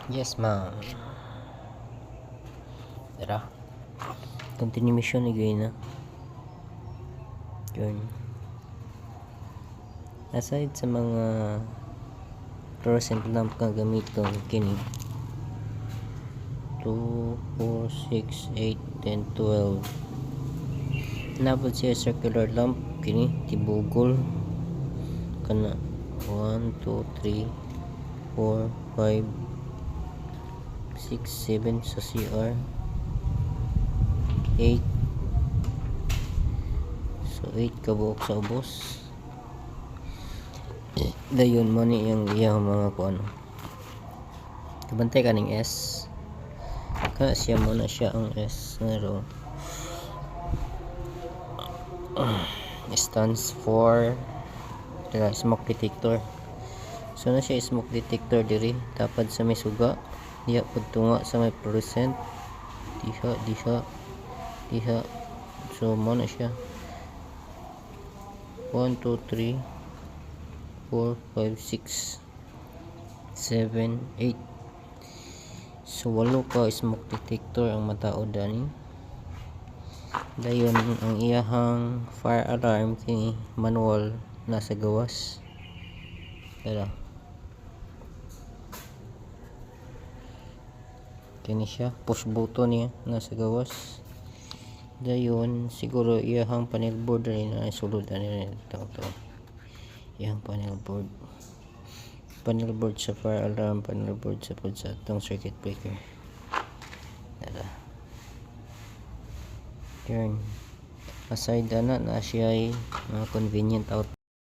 Yes, ma'am. Tara. Continuation again na. Yun. Aside sa mga fluorescent lamp nga gamiton kini 2, 4, 6, 8, 10, 12. Napod siya circular lamp kini tibugol kana 1, 2, 3, 4, 5, 6, 7 sa CR, 8. So 8 kabuok sa ubos. Dayon mo ni yung iyang mga kuano. Kabantay kaning S. Kana siya mo na siya ang S ngaro. Stands for smoke detector. So na siya smoke detector diri tapad sa may suga. Diha pud tunga sa may fluorescent. Diha. So mo na siya. 1, 2, 3, 4, 5, 6, 7, 8. So 8 ka smoke detector ang mataod ani. Dayon ang iyahang fire alarm kini manual nasa gawas. Pero kini siya push button niya nasa gawas. Dayon siguro iyahang panel board rin na sulod ani to. Iyang panel board sa fire alarm, panel board sa atong circuit breaker. Tara. Yun. Aside na siya ay mga convenient out